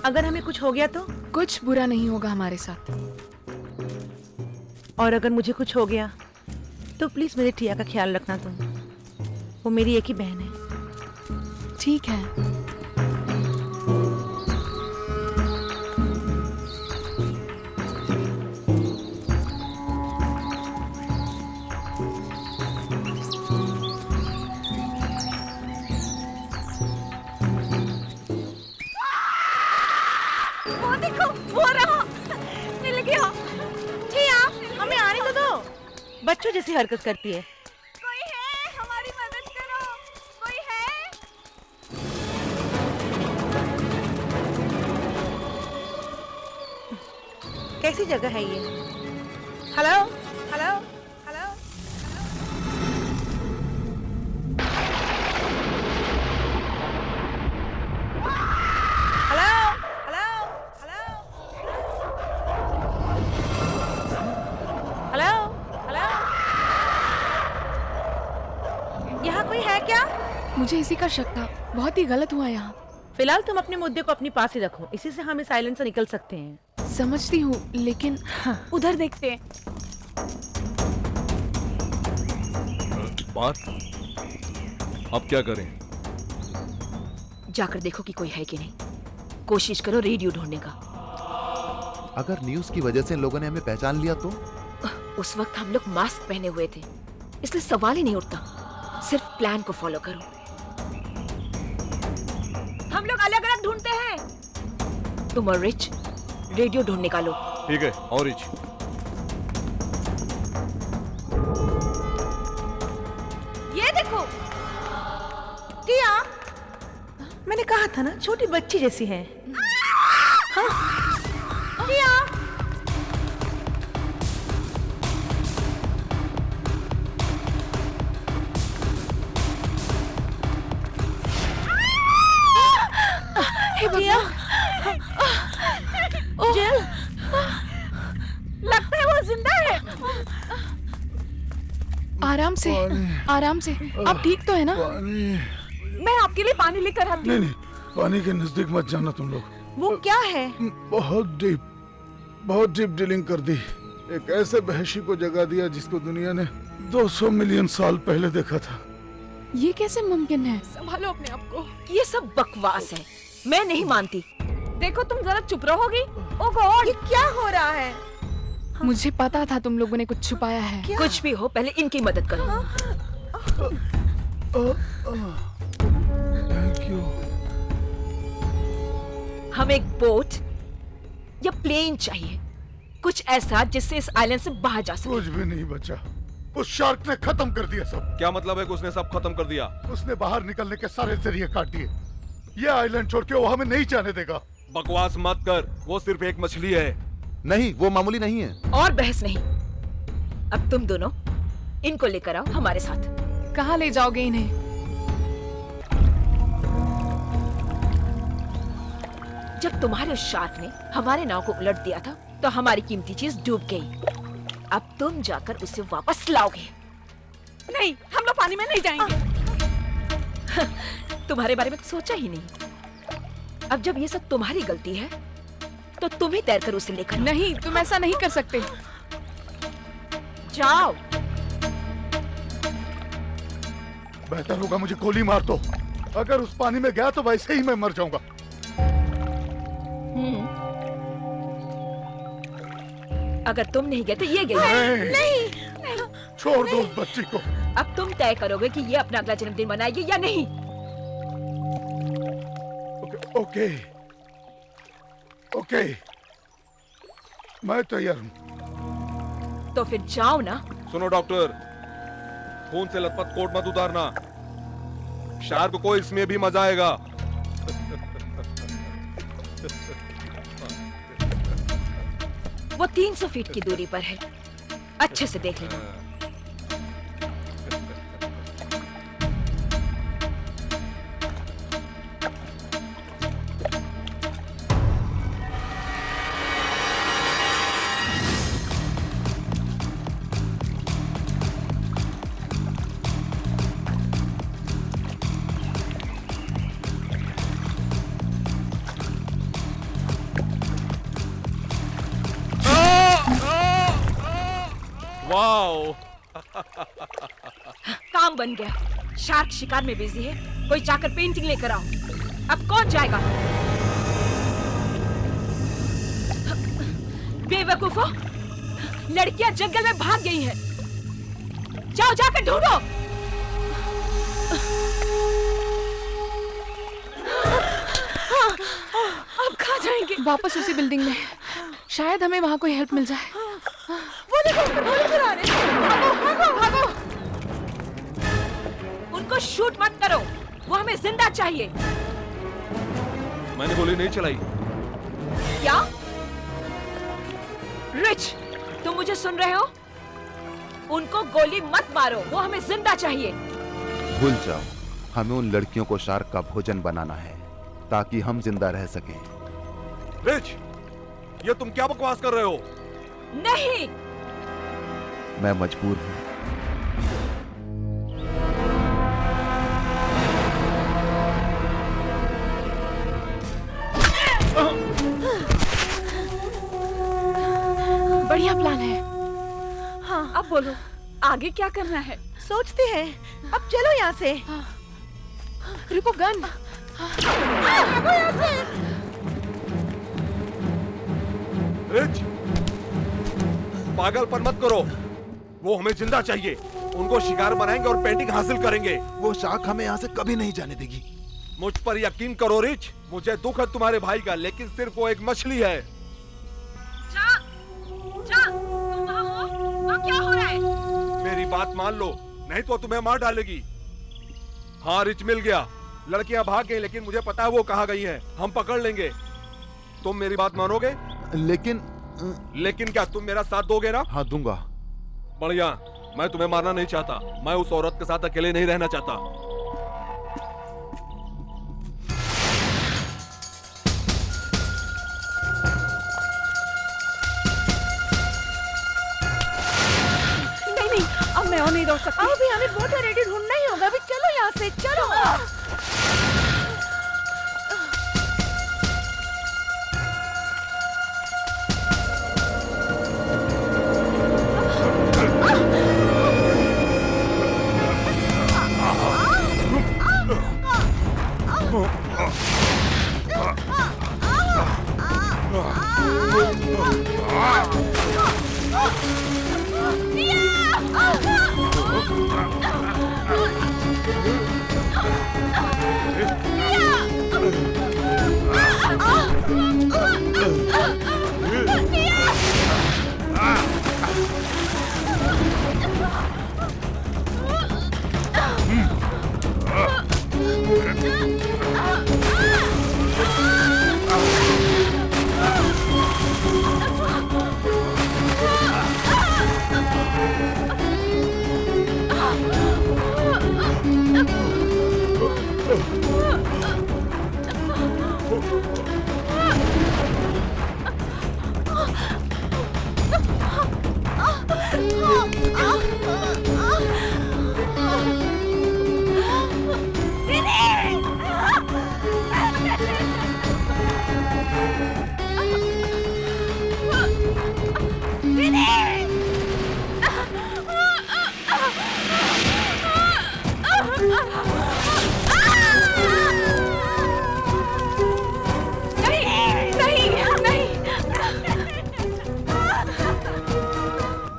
अगर हमें कुछ हो गया तो? कुछ बुरा नहीं होगा हमारे साथ। और अगर मुझे कुछ हो गया तो प्लीज मेरे टिया का ख्याल रखना तुम। वो मेरी एक ही बहन है। ठीक है। वो देखो, वो रहा। मिल गया। टिया, हमें आने तो दो। बच्चों जैसी हरकत करती है। कोई है? हमारी मदद करो। कोई है? कैसी जगह है ये? Hello, hello, hello, hello, hello, hello, hello. यहाँ कोई है क्या? मुझे इसी का शक था। बहुत ही गलत हुआ यहाँ। फिलहाल तुम अपने मुद्दे को अपने पास ही रखो। इसी से हम इस आइलैंड से निकल सकते हैं। समझती हूँ, लेकिन उधर देखते हैं। बात अब क्या करें? जाकर देखो कि कोई है कि नहीं। कोशिश करो रेडियो ढूंढने का। अगर न्यूज़ की वजह से इन लोगों ने हमें पहचान लिया तो? उस वक्त हम लोग मास्क पहने हुए थे, इसलिए सवाल ही नहीं उठता। सिर्फ प्लान को फॉलो करो। हम लोग अलग अलग ढूंढते हैं। तुम और रिच रेडियो ढूंढ निकालो। ठीक है। और रिच? ये देखो टिया, मैंने कहा था ना, छोटी बच्ची जैसी है। हाँ, टिया। टिया, जिल, लगता है वो जिंदा है। आराम से, आराम से। आप ठीक तो है ना? मैं आपके लिए पानी लेकर आती हूँ। नहीं, पानी के नजदीक मत जाना तुम लोग। वो क्या है? बहुत डीप डीलिंग कर दी। एक ऐसे वहशी को जगा दिया जिसको दुनिया ने 200 मिलियन साल पहले देखा था। ये कैसे मुमकिन है? संभालो अपने आप को। ये सब बकवास है, मैं नहीं मानती। देखो, तुम जरा चुप रहोगी? ओ गॉड, ये क्या हो रहा है? मुझे पता था तुम लोगों ने कुछ छुपाया है। कुछ भी हो, पहले इनकी मदद करो। Thank you. हमें एक बोट या प्लेन चाहिए, कुछ ऐसा जिससे इस आइलैंड से बाहर जा सके। कुछ भी नहीं बचा। उस शार्क ने खत्म कर दिया सब। क्या मतलब है कि उसने सब खत्म कर दिया? उसने बाहर निकलने के सारे जरिए काट दिए। ये आइलैंड छोड़ के वो हमें नहीं जाने देगा। बकवास मत कर, वो सिर्फ एक मछली है। नहीं, वो मामूली नहीं है। और बहस नहीं। अब तुम दोनों इनको लेकर आओ हमारे साथ। कहाँ ले जाओगे इन्हें? जब तुम्हारे उस शार्क ने हमारे नाव को उलट दिया था तो हमारी कीमती चीज डूब गई। अब तुम जाकर उसे वापस लाओगे। नहीं, हम लोग पानी में नहीं जाएंगे। तुम्हारे बारे में सोचा ही नहीं। अब जब ये सब तुम्हारी गलती है तो तुम ही तैरकर उसे लेकर आओ। नहीं, तुम ऐसा नहीं कर सकते। जाओ। बेहतर होगा मुझे गोली मार दो। अगर उस पानी में गया तो वैसे ही मैं मर जाऊंगा। अगर तुम नहीं गए तो ये गई। नहीं। छोड़ दो उस बच्ची को। अब तुम तय करोगे कि ये अपना अगला जन्मदिन मनाएगी या नहीं। ओके, ओके, मैं तैयार हूँ। तो फिर जाओ ना। सुनो डॉक्टर, खून से लथपथ कोट मत उतारना। शार्क को इसमें भी मजा आएगा। वो 300 फीट की दूरी पर है, अच्छे से देख लेना। वाओ! काम बन गया। शार्क शिकार में बिजी है, कोई जाकर पेंटिंग लेकर आओ। अब कौन जाएगा? बेवकूफो, लड़कियां जंगल में भाग गई हैं। जाओ जाकर ढूंढो। अब कहाँ जाएंगे? वापस उसी बिल्डिंग में। शायद हमें वहाँ कोई हेल्प मिल जाए। वो देखो, आ रहे हैं। भागो, भागो। उनको शूट मत करो, वो हमें जिंदा चाहिए। मैंने गोली नहीं चलाई। क्या? रिच, तुम मुझे सुन रहे हो? उनको गोली मत मारो, वो हमें जिंदा चाहिए। भूल जाओ, हमें उन लड़कियों को शार्क का भोजन बनाना है ताकि हम जिंदा रह सकें। रिच, ये तुम क्या बकवास कर रहे हो? नहीं, मैं मजबूर हूं। बढ़िया प्लान है। हाँ, अब बोलो, आगे क्या करना है? सोचते हैं। अब चलो यहाँ से। रुको, गन। भागो यहाँ से। रिच, पागलपन मत करो। वो हमें जिंदा चाहिए। उनको शिकार बनाएंगे और पेंटिंग हासिल करेंगे। वो शार्क हमें यहाँ से कभी नहीं जाने देगी। मुझ पर यकीन करो रिच, मुझे दुख है तुम्हारे भाई का, लेकिन सिर्फ वो एक मछली है। तुम वहाँ हो? वहाँ क्या हो रहा है? मेरी बात मान लो, नहीं तो तुम्हें मार डालेगी। हाँ रिच, मिल गया। लड़कियां भाग गई, लेकिन मुझे पता है वो कहाँ गई हैं। हम पकड़ लेंगे। तुम मेरी बात मानोगे? लेकिन क्या तुम मेरा साथ दोगे ना? हाँ, दूंगा। बढ़िया। मैं तुम्हें मारना नहीं चाहता। मैं उस औरत के साथ अकेले नहीं रहना चाहता। नहीं, अब मैं और नहीं दौड़ सकती। अभी हमें बोट रेडी ढूंढना ही होगा। अभी चलो यहाँ से, चलो।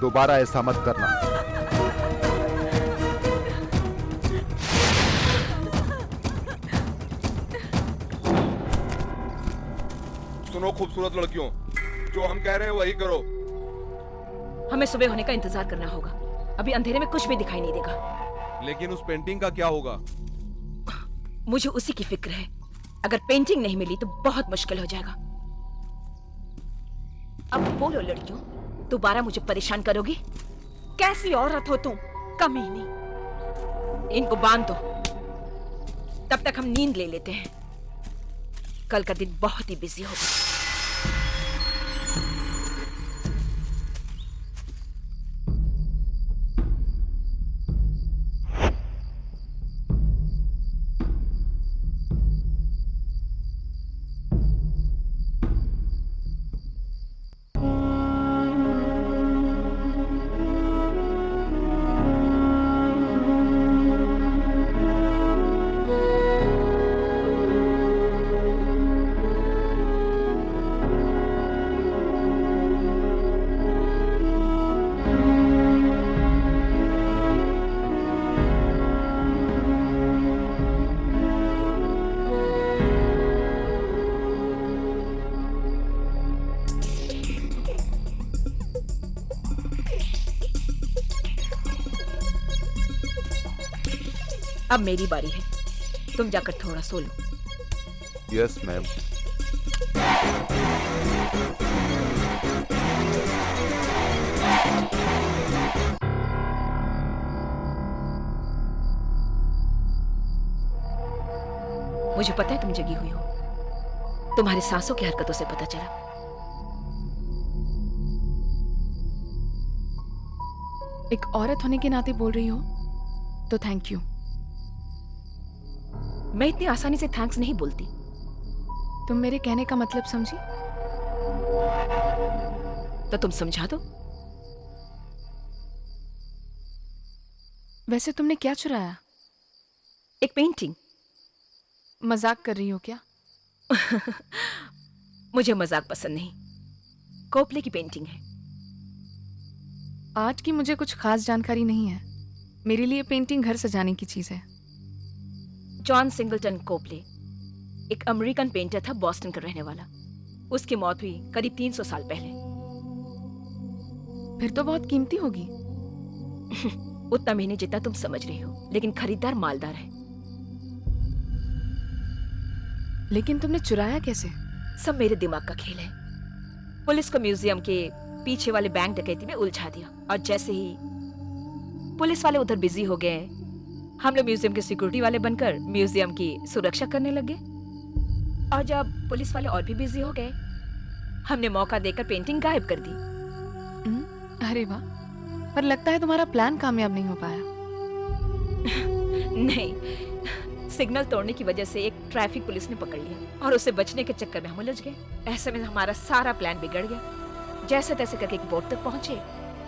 दोबारा ऐसा मत करना। सुनो खूबसूरत लड़कियों, जो हम कह रहे हैं वही करो। हमें सुबह होने का इंतजार करना होगा। अभी अंधेरे में कुछ भी दिखाई नहीं देगा। लेकिन उस पेंटिंग का क्या होगा? मुझे उसी की फिक्र है। अगर पेंटिंग नहीं मिली तो बहुत मुश्किल हो जाएगा। अब बोलो लड़कियों, दोबारा मुझे परेशान करोगी? कैसी औरत हो तुम, कमीनी। इनको बांध दो, तब तक हम नींद ले लेते हैं। कल का दिन बहुत ही बिजी होगा। अब मेरी बारी है। तुम जाकर थोड़ा सो लो। Yes ma'am. मुझे पता है तुम जगी हुई हो। तुम्हारी सांसों की हरकतों से पता चला। एक औरत होने के नाते बोल रही हो तो थैंक यू। मैं इतनी आसानी से थैंक्स नहीं बोलती। तुम मेरे कहने का मतलब समझी? तो तुम समझा दो। वैसे तुमने क्या चुराया? एक पेंटिंग। मजाक कर रही हो क्या? मुझे मजाक पसंद नहीं। कोपले की पेंटिंग है। आज की मुझे कुछ खास जानकारी नहीं है। मेरे लिए पेंटिंग घर सजाने की चीज है। जॉन सिंगलटन कोपले एक अमेरिकन पेंटर था, बॉस्टन का रहने वाला। उसकी मौत हुई करीब 300 साल पहले। फिर तो बहुत कीमती होगी। उतना भी नहीं जितना तुम समझ रही हो, लेकिन खरीदार मालदार है। लेकिन तुमने चुराया कैसे? सब मेरे दिमाग का खेल है। पुलिस को म्यूजियम के पीछे वाले बैंक डकैती में उलझा दिया, और जैसे ही पुलिस वाले उधर बिजी हो गए, हम लोग म्यूजियम के सिक्योरिटी वाले बनकर म्यूजियम की सुरक्षा करने लगे। और जब पुलिस वाले और भी बिजी हो गए, हमने मौका देकर पेंटिंग गायब कर दी। अरे वाह, पर लगता है तुम्हारा प्लान कामयाब नहीं हो पाया। नहीं, सिग्नल तोड़ने की वजह से एक ट्रैफिक पुलिस ने पकड़ लिया, और उससे बचने के चक्कर में हम उलझ गए। ऐसे में हमारा सारा प्लान बिगड़ गया। जैसे तैसे करके एक बोट तक पहुंचे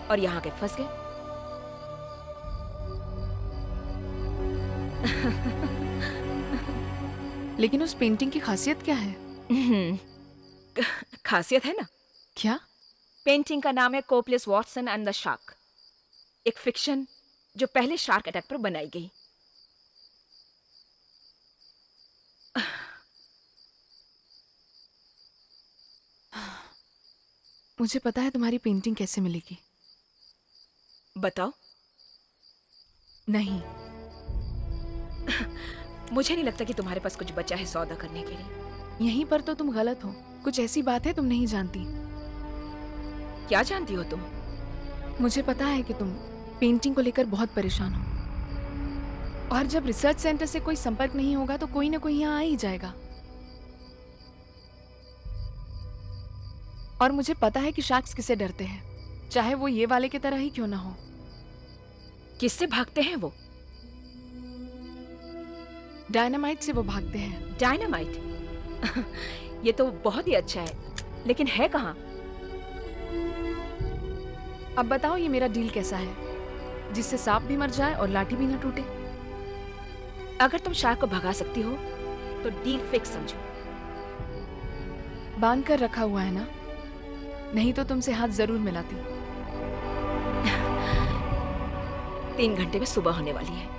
और यहाँ के फंस गए। लेकिन उस पेंटिंग की खासियत क्या है? खासियत है ना। क्या? पेंटिंग का नाम है कोपलेस वॉटसन एंड द शार्क, एक फिक्शन जो पहले शार्क अटैक पर बनाई गई। मुझे पता है तुम्हारी पेंटिंग कैसे मिलेगी। बताओ। नहीं। मुझे नहीं लगता कि तुम्हारे पास कुछ बचा है सौदा करने के लिए। यहीं पर तो तुम गलत हो। कुछ ऐसी बात है तुम नहीं जानती। क्या जानती हो तुम? मुझे पता है कि तुम पेंटिंग को लेकर बहुत परेशान हो, और जब रिसर्च सेंटर से कोई संपर्क नहीं होगा तो कोई ना कोई यहाँ आ ही जाएगा। और मुझे पता है कि शार्क्स किससे डरते हैं, चाहे वो ये वाले की तरह ही क्यों ना हो। किससे भागते हैं वो? डायनामाइट से वो भागते हैं। डायनामाइट? ये तो बहुत ही अच्छा है, लेकिन है कहाँ? अब बताओ ये मेरा डील कैसा है, जिससे सांप भी मर जाए और लाठी भी ना टूटे? अगर तुम शार्क को भगा सकती हो तो डील फिक्स समझो। बांध कर रखा हुआ है ना? नहीं तो तुमसे हाथ जरूर मिलाती। 3 घंटे में सुबह होने वाली है।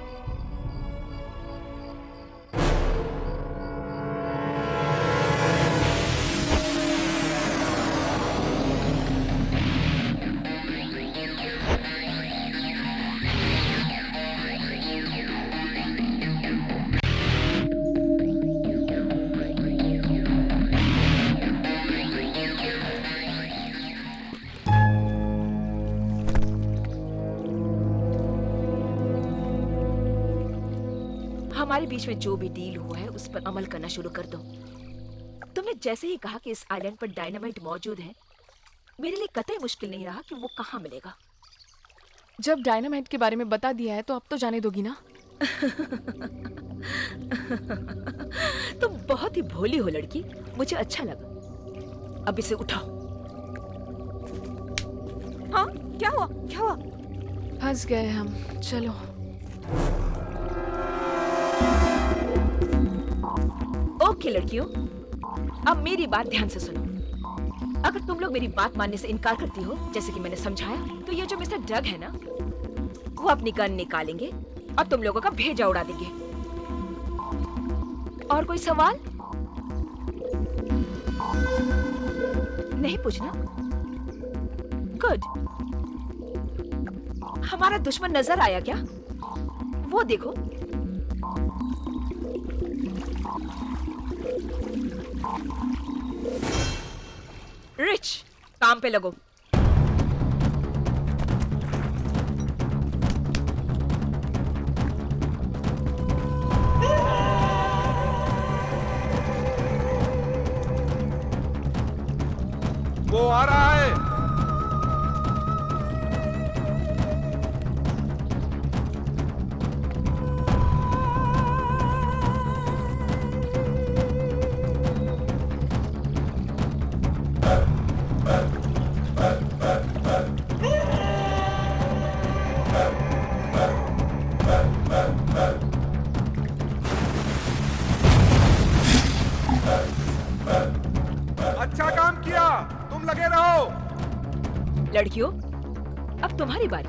हमारे बीच में जो भी डील हुआ है उस पर अमल करना शुरू कर दो। तुमने जैसे ही कहा कि इस आइलैंड पर डायनामाइट मौजूद है, मेरे लिए कतई मुश्किल नहीं रहा कि वो कहाँ मिलेगा। जब डायनामाइट के बारे में बता दिया है तो अब तो जाने दोगी ना? तुम बहुत ही भोली हो लड़की, मुझे अच्छा लगा। अब इसे उठाओ। हाँ, क्या हुआ? क्या हुआ? फंस गए हम। चलो। ओके लड़कियों, अब मेरी बात ध्यान से सुनो। अगर तुम लोग मेरी बात मानने से इनकार करती हो, जैसे कि मैंने समझाया, तो ये जो मिस्टर डग है ना, वो अपनी गन निकालेंगे और तुम लोगों का भेजा उड़ा देंगे। और कोई सवाल? नहीं पूछना? गुड। हमारा दुश्मन नजर आया क्या? वो देखो। रिच, काम पे लगो। वो आ रहा है। अच्छा काम किया, तुम लगे रहो। लड़कियों, अब तुम्हारी बारी।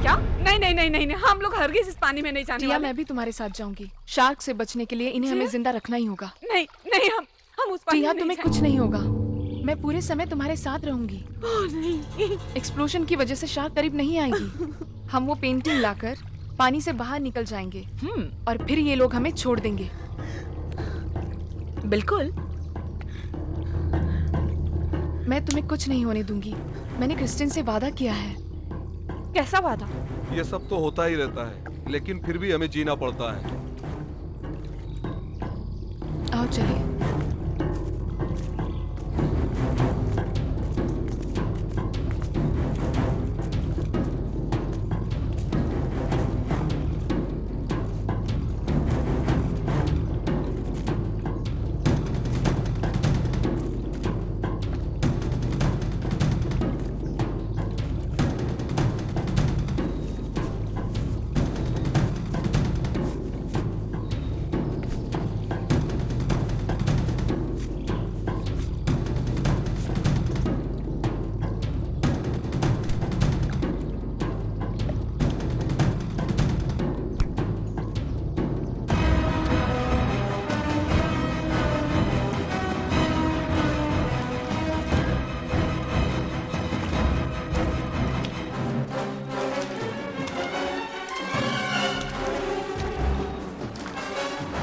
क्या? नहीं नहीं नहीं नहीं नहीं, हम लोग हरगिज इस पानी में नहीं जाने टिया, वाले। मैं भी तुम्हारे साथ जाऊंगी। शार्क से बचने के लिए इन्हें हमें जिंदा रखना ही होगा। नहीं नहीं, हम उस पानी टिया, में तुम्हें नहीं कुछ नहीं होगा। मैं पूरे समय तुम्हारे साथ रहूंगी। नहीं। एक्सप्लोजन की वजह से शार्क करीब नहीं आएगी। हम वो पेंटिंग लाकर पानी से बाहर निकल जाएंगे और फिर ये लोग हमें छोड़ देंगे। बिल्कुल। मैं तुम्हें कुछ नहीं होने दूंगी। मैंने क्रिस्टिन से वादा किया है। कैसा वादा? ये सब तो होता ही रहता है, लेकिन फिर भी हमें जीना पड़ता है। आओ चलिए।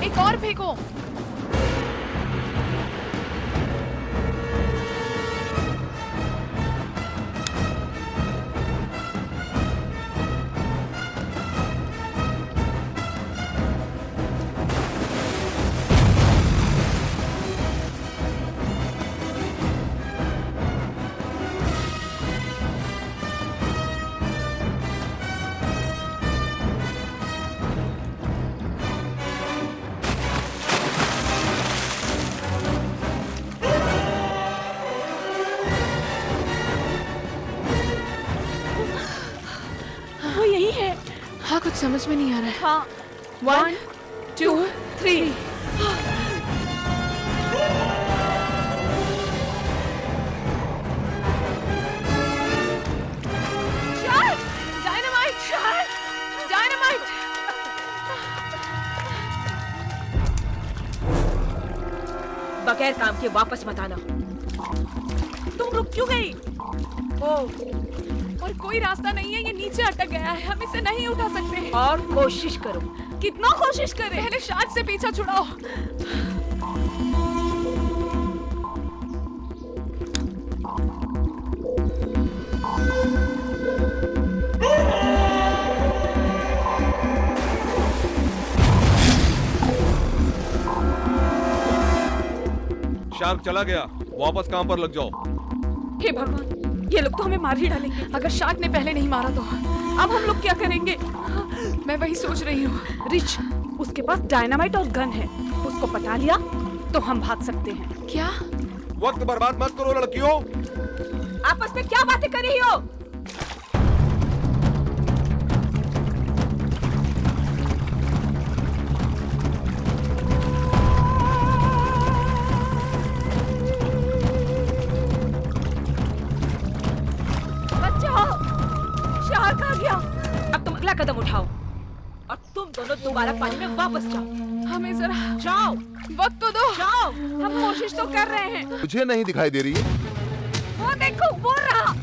एक और फेंको। वो यही है। हाँ, कुछ समझ में नहीं आ रहा है। हाँ। 1 2 3। डायनामाइट। बगैर काम के वापस मत आना। तुम रुक क्यों गई? और कोई रास्ता नहीं है, ये नीचे अटक गया है, हम इसे नहीं उठा सकते। और कोशिश करो। कितना कोशिश करें? पहले शार्क से पीछा छुड़ाओ। शार्क चला गया, वापस काम पर लग जाओ। हे भगवान, ये लोग तो हमें मार ही डालेंगे। अगर शार्क ने पहले नहीं मारा तो अब हम लोग क्या करेंगे? मैं वही सोच रही हूँ। रिच, उसके पास डायनामाइट और गन है, उसको पटा लिया तो हम भाग सकते हैं। क्या? वक्त बर्बाद मत करो लड़कियों। आपस में क्या बातें कर रही हो? शार्क आ गया। अब तुम अगला कदम उठाओ और तुम दोनों दोबारा पानी में वापस जाओ। हमें जरा जाओ, वक्त तो दो। जाओ। हम कोशिश तो कर रहे हैं। मुझे नहीं दिखाई दे रही है। वो देखो, बोल रहा।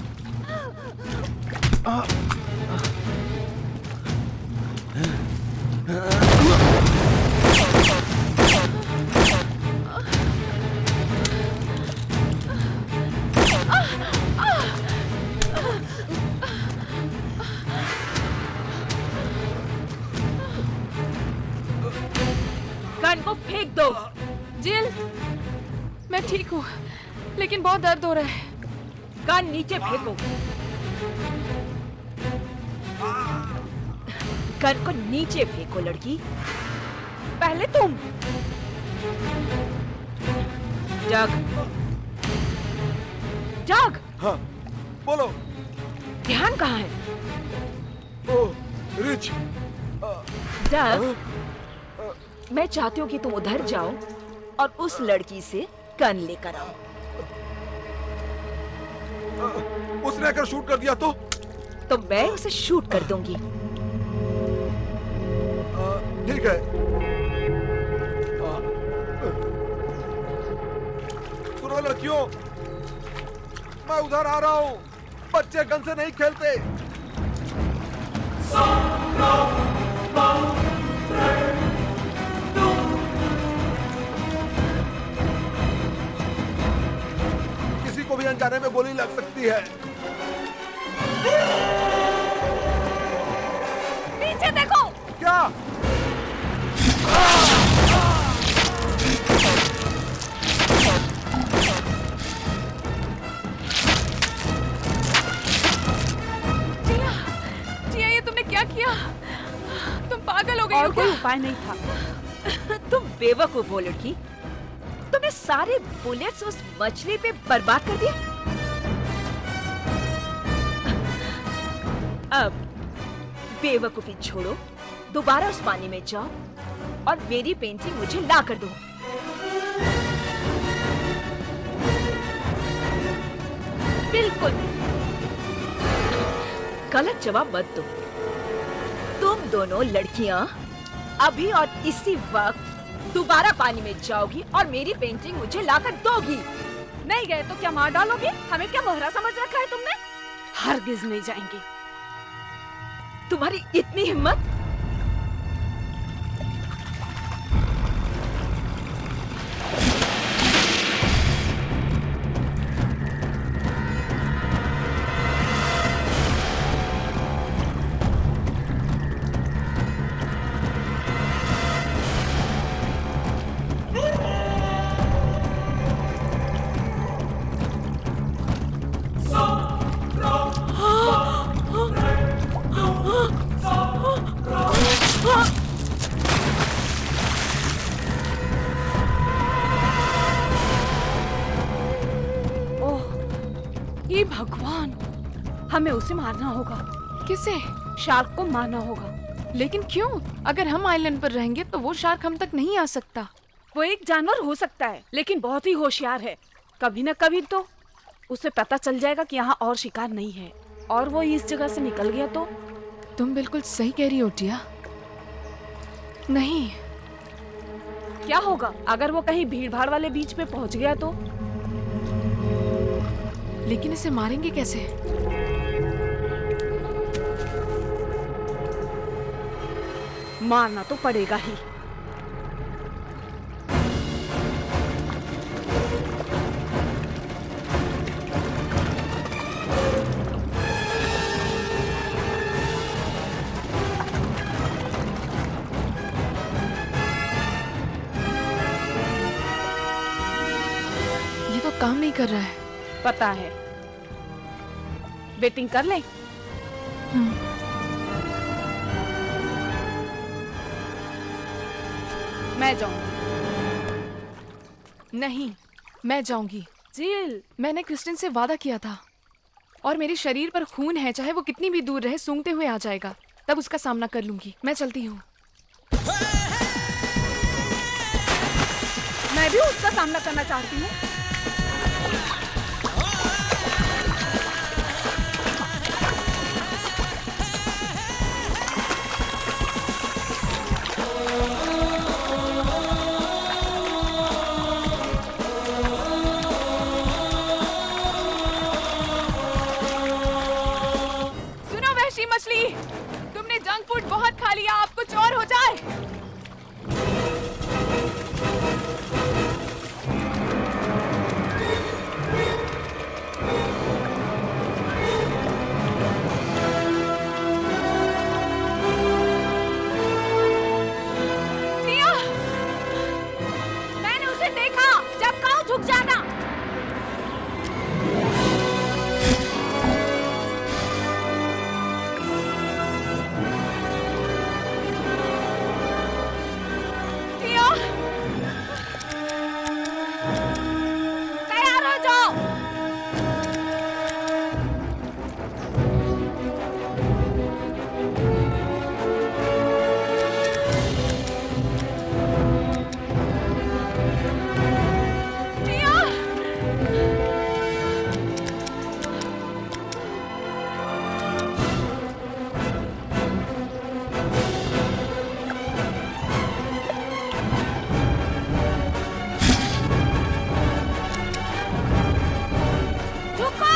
गन को फेंक दो। जिल, मैं ठीक हूँ, लेकिन बहुत दर्द हो रहा है। गन नीचे फेंको। गन को नीचे फेंको लड़की। पहले तुम। जग, जग, हाँ, बोलो। ध्यान कहाँ है? ओह, रिच। जग, मैं चाहती हूँ कि तुम उधर जाओ और उस लड़की से गन लेकर आओ। उसने अगर शूट कर दिया तो मैं उसे शूट कर दूंगी। ठीक है। सुनो लड़कियों, मैं उधर आ रहा हूँ। बच्चे गन से नहीं खेलते। किसी को भी अनजाने में गोली लग सकती है। नीचे देखो। क्या? जिया, ये तुमने क्या किया? तुम पागल हो गई हो और क्या? कोई उपाय नहीं था। तुम बेवकूफ हो लड़की। तुमने सारे बुलेट्स उस मछली पे बर्बाद कर दिए। अब बेवकूफी छोड़ो, दोबारा उस पानी में जाओ और मेरी पेंटिंग मुझे ला कर दो। बिल्कुल गलत जवाब मत दो। तुम दोनों लड़कियां अभी और इसी वक्त दोबारा पानी में जाओगी और मेरी पेंटिंग मुझे लाकर दोगी। नहीं गए तो क्या मार डालोगे? हमें क्या मोहरा समझ रखा है तुमने? हरगिज नहीं जाएंगे। तुम्हारी इतनी हिम्मत? हे भगवान, हमें उसे मारना होगा। किसे? शार्क को मारना होगा। लेकिन क्यों? अगर हम आइलैंड पर रहेंगे तो वो शार्क हम तक नहीं आ सकता। वो एक जानवर हो सकता है, लेकिन बहुत ही होशियार है। कभी न कभी तो उसे पता चल जाएगा कि यहाँ और शिकार नहीं है, और वो इस जगह से निकल गया तो। तुम बिल्कुल सही कह रही हो टिया। नहीं, क्या होगा अगर वो कहीं भीड़ भाड़ वाले बीच पे पहुंच गया तो? लेकिन इसे मारेंगे कैसे? मारना तो पड़ेगा ही। ये तो काम नहीं कर रहा है। पता है, वेटिंग कर ले। मैं जाऊंगी। नहीं, मैं जाऊंगी। जिल, मैंने क्रिस्टिन से वादा किया था और मेरे शरीर पर खून है, चाहे वो कितनी भी दूर रहे, सूंघते हुए आ जाएगा, तब उसका सामना कर लूंगी। मैं चलती हूँ। मैं भी उसका सामना करना चाहती हूँ। सुनो वहशी मछली, तुमने जंक फूड बहुत खा लिया, अब कुछ और हो जाए। टिया, मैंने उसे देखा जब काऊ झुक जाना। टिया, तैयार हो जाओ। टिया, झुको,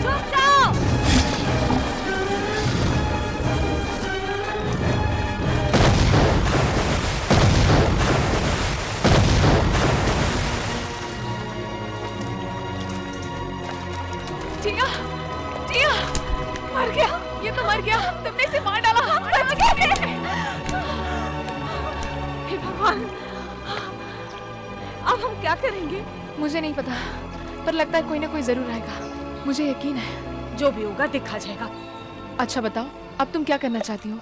झुक जाओ। टिया, टिया, मर गया। ये तो मर गया। तुमने इसे मार डाला। बच गए। हे भगवान, अब हम क्या करेंगे? मुझे नहीं पता, पर लगता है कोई ना कोई जरूर आएगा। मुझे यकीन है। जो भी होगा देखा जाएगा। अच्छा बताओ, अब तुम क्या करना चाहती हो?